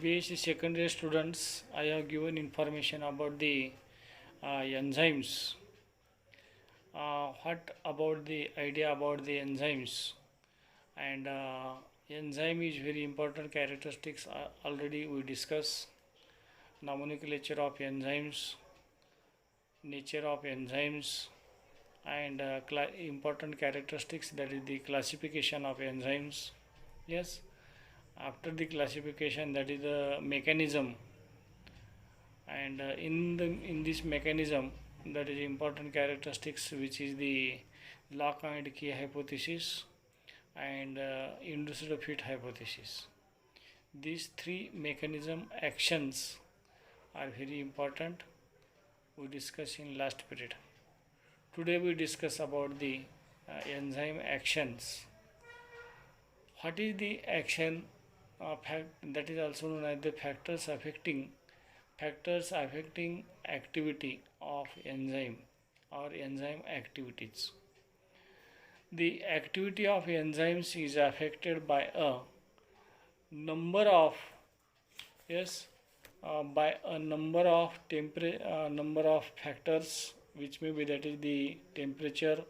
BSc second year students, I have given information about the enzymes. What about the idea about the enzymes? And enzyme is very important characteristics. Already we discuss nomenclature of enzymes, nature of enzymes, and important characteristics, that is the classification of enzymes. Yes, after the classification, that is the mechanism, and in this mechanism, that is important characteristics, which is the lock and key hypothesis and induced fit hypothesis. These three mechanism actions are very important. We discussed in last period. Today we discuss about the enzyme actions. What is the action that is also known as the factors affecting activity of enzyme or enzyme activities. The activity of enzymes is affected by a number of, yes, by a number of factors, which may be, that is the temperature,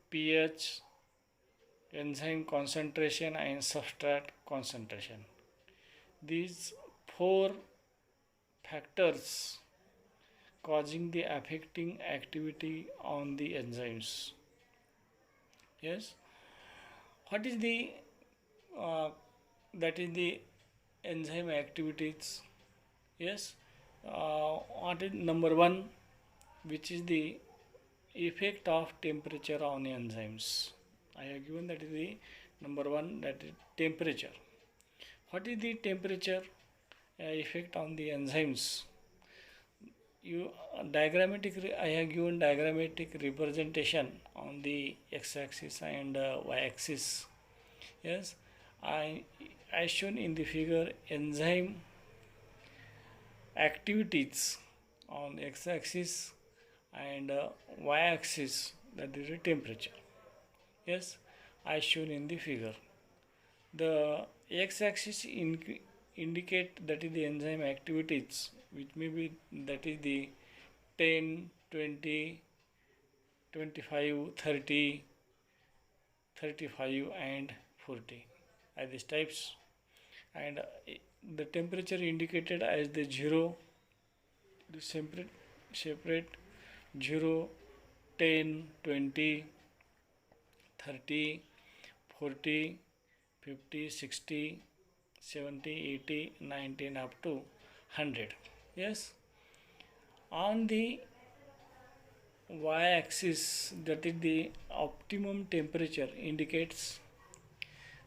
pH, enzyme concentration and substrate concentration. These four factors causing the affecting activity on the enzymes. Yes, what is the uh, that is the enzyme activities? Yes, what is number one, which is the effect of temperature on enzymes? I have given that is the number one, that is temperature. What is the temperature effect on the enzymes? You diagrammatic. I have given diagrammatic representation on the x-axis and y-axis. Yes, I as shown in the figure, enzyme activities on x-axis and y-axis, that is the temperature. Yes, as shown in the figure. The x-axis indicate, that is the enzyme activities, which may be, that is the 10, 20, 25, 30, 35 and 40 are these types, and the temperature indicated as the 0, the separate 0, 10, 20, 30, 40, 50, 60, 70, 80, 90 up to 100. Yes, on the y-axis, that is the optimum temperature, indicates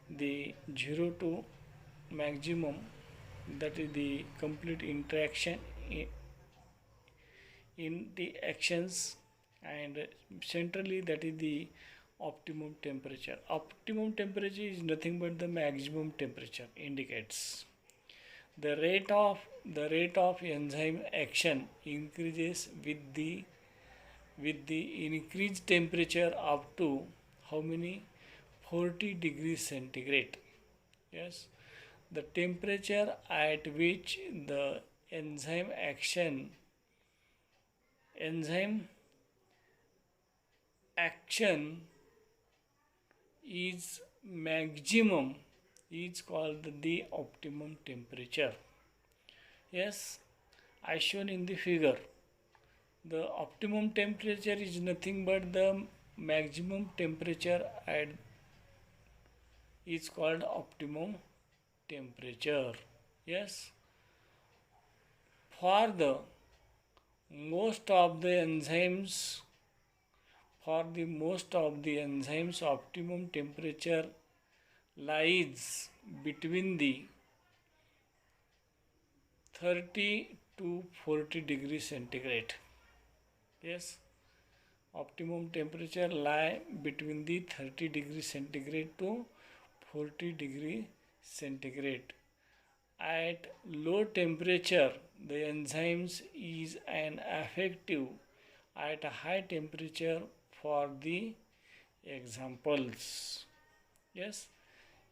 the 0 to maximum, that is the complete interaction in the actions, and centrally, that is the optimum temperature. Optimum temperature is nothing but the maximum temperature, indicates the rate of enzyme action increases with the increased temperature up to how many, 40 degrees centigrade. Yes, the temperature at which the enzyme action is maximum is called the optimum temperature. Yes, as shown in the figure, the optimum temperature is nothing but the maximum temperature at is called optimum temperature. Yes, for the most of the enzymes, optimum temperature lies between the 30 to 40 degrees centigrade. Yes, optimum temperature lie between the 30 degree centigrade to 40 degree centigrade. At low temperature, the enzymes is an effective at a high temperature. For the examples, yes,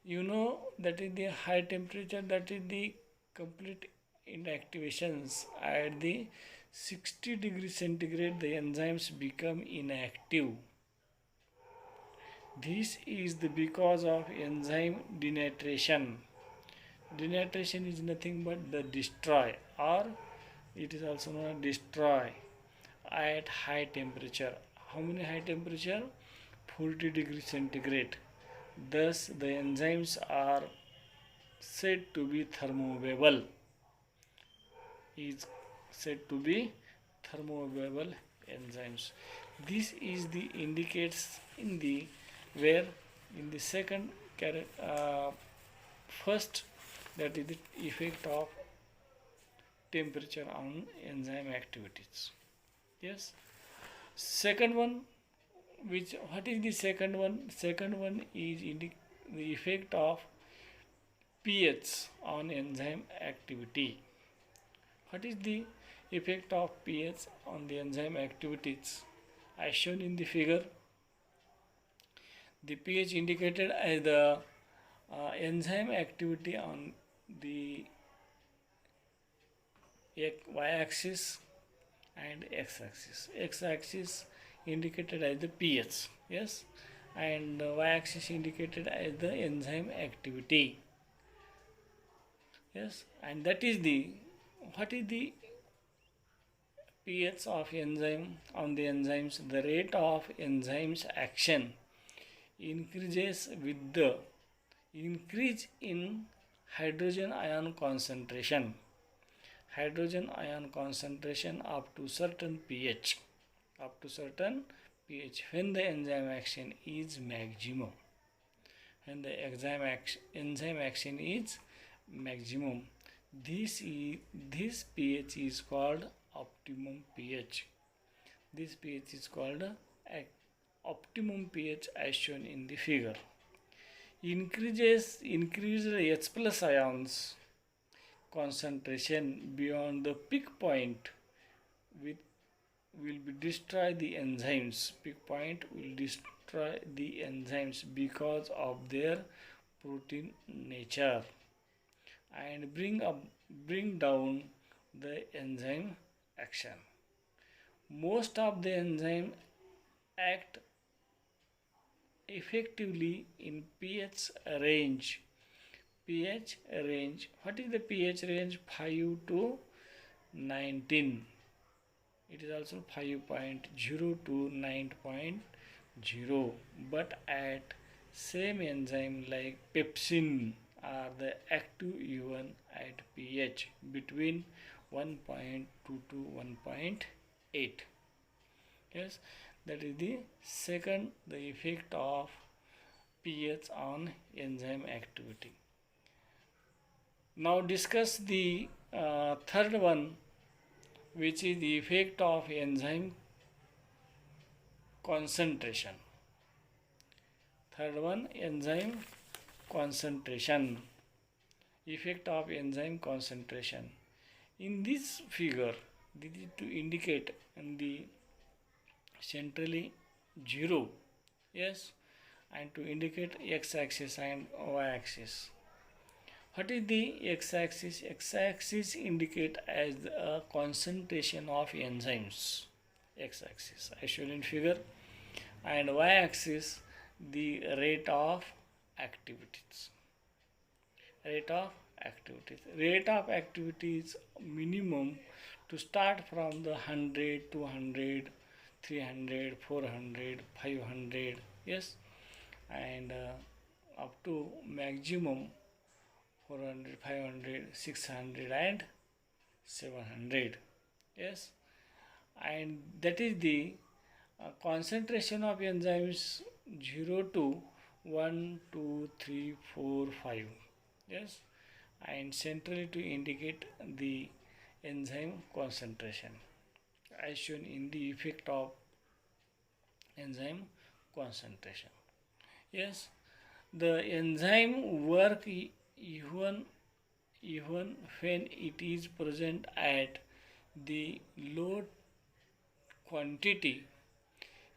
you know, that is the high temperature, that is the complete inactivations at the 60 degrees centigrade, the enzymes become inactive. This is the because of enzyme denaturation. Denaturation is nothing but the destroy, or it is also known as destroy at high temperature. How many high temperature? 40 degrees centigrade. Thus, the enzymes are said to be thermovable. Is said to be thermovable enzymes. This is the indicates in the where in the second first, that is the effect of temperature on enzyme activities. Yes. Second one, which what is the second one? Second one is the effect of pH on enzyme activity. What is the effect of pH on the enzyme activities? As shown in the figure, the pH indicated as the enzyme activity on the y-axis and x-axis. X-axis indicated as the pH, yes, and y-axis indicated as the enzyme activity, yes, and that is the what is the pH of enzyme on the enzymes? The rate of enzymes action increases with the increase in hydrogen ion concentration. Hydrogen ion concentration up to certain pH. Up to certain pH. When the enzyme action is maximum. When the enzyme action is maximum. This pH is called optimum pH. This pH is called optimum pH as shown in the figure. Increased H plus ions concentration beyond the peak point with will be destroy the enzymes. Peak point will destroy the enzymes because of their protein nature and bring down the enzyme action. Most of the enzyme act effectively in pH range. pH range. What is the pH range? 5 to 19. It is also 5.0 to 9.0. But at same enzyme like pepsin are the active even at pH between 1.2 to 1.8. Yes, that is the second, the effect of pH on enzyme activity. Now discuss the third one, which is the effect of enzyme concentration. Third one, enzyme concentration. Effect of enzyme concentration. In this figure, this is to indicate in the centrally 0, yes, and to indicate x-axis and y-axis. What is the x-axis? X-axis indicate as a concentration of enzymes. X-axis as shown in figure, and y-axis the rate of activities. Rate of activities. Rate of activities minimum to start from the 100, 200, 300, 400, 500, yes, and up to maximum 400, 500, 600 and 700, yes, and that is the concentration of enzymes 0 to 1, 2, 3, 4, 5, yes, and centrally to indicate the enzyme concentration as shown in the effect of enzyme concentration. Yes, the enzyme work even when it is present at the low quantity.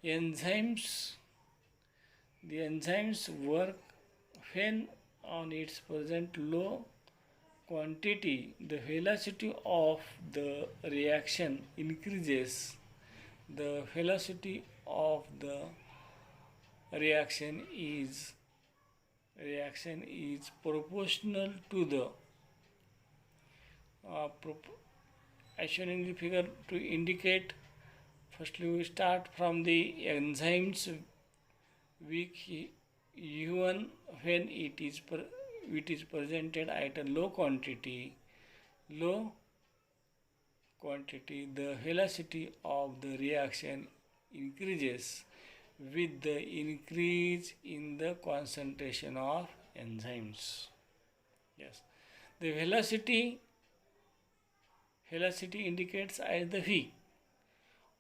Enzymes the enzymes work when on its present low quantity, the velocity of the reaction increases. The velocity of the reaction is proportional to the as shown in the figure. To indicate, firstly we start from the enzymes weak even when it is presented at a low quantity, the velocity of the reaction increases with the increase in the concentration of enzymes. Yes, the velocity indicates as the V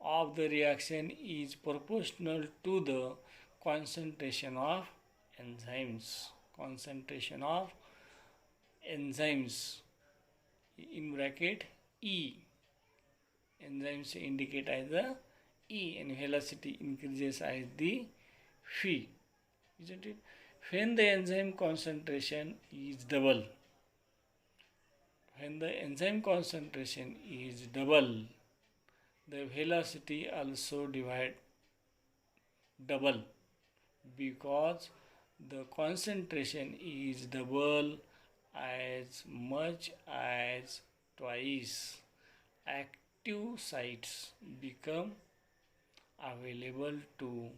of the reaction is proportional to the concentration of enzymes. Concentration of enzymes in bracket E. Enzymes indicate as the E and velocity increases as the phi, isn't it? When the enzyme concentration is double, the velocity also divide double because the concentration is double as much as twice active sites become available to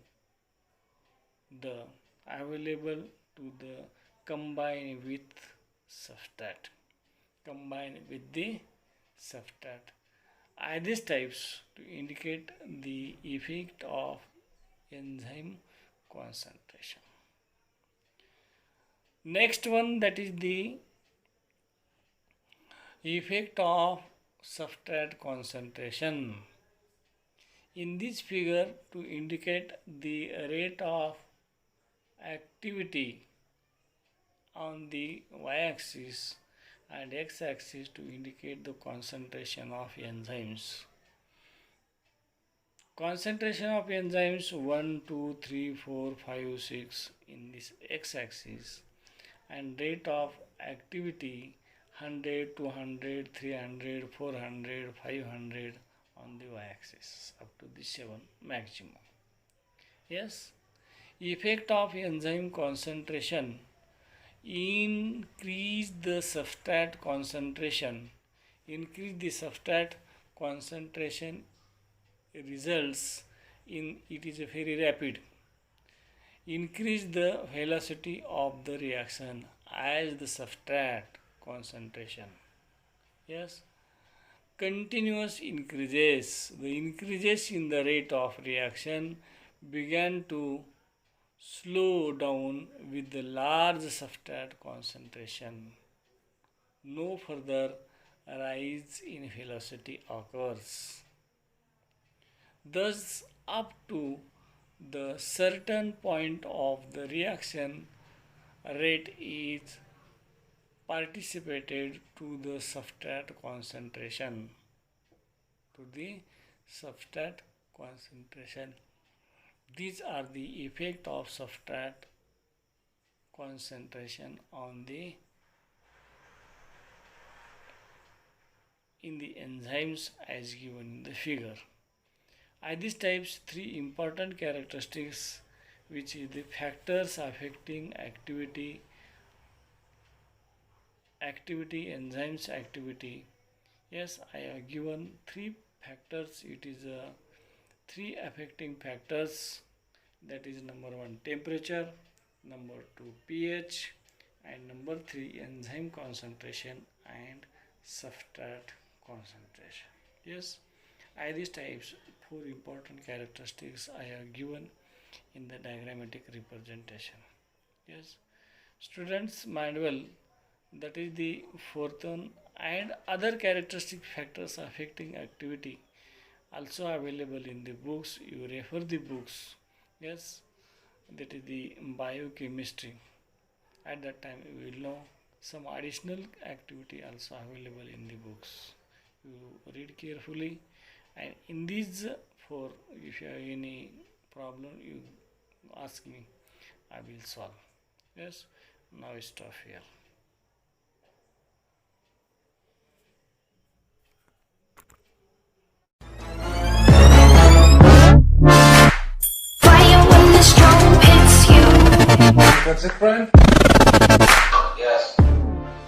the available to the combine with substrate are these types to indicate the effect of enzyme concentration. Next one, that is the effect of substrate concentration. In this figure, to indicate the rate of activity on the y-axis and x-axis to indicate the concentration of enzymes. Concentration of enzymes 1, 2, 3, 4, 5, 6 in this x-axis, and rate of activity 100, 200, 300, 400, 500 on the y-axis up to the 7 maximum. Yes, effect of enzyme concentration increase the substrate concentration. Results in it is a very rapid increase the velocity of the reaction as the substrate concentration. Yes, continuous increases. The increases in the rate of reaction began to slow down with the large substrate concentration. No further rise in velocity occurs. Thus, up to the certain point of the reaction rate is participated to the substrate concentration. These are the effect of substrate concentration on the in the enzymes as given in the figure. Are these types three important characteristics, which is the factors affecting enzymes activity. Yes, I have given three factors. It is three affecting factors, that is number 1 temperature, number 2 pH, and number 3 enzyme concentration and substrate concentration. Yes, I these types 4 important characteristics I have given in the diagrammatic representation. Yes, students manual, that is the fourth one, and other characteristic factors affecting activity also available in the books. You refer the books. Yes, that is the biochemistry. At that time you will know some additional activity also available in the books. You read carefully, and in these 4, if you have any problem, you ask me, I will solve. Yes, now stop here. That's it, Brian? Yes.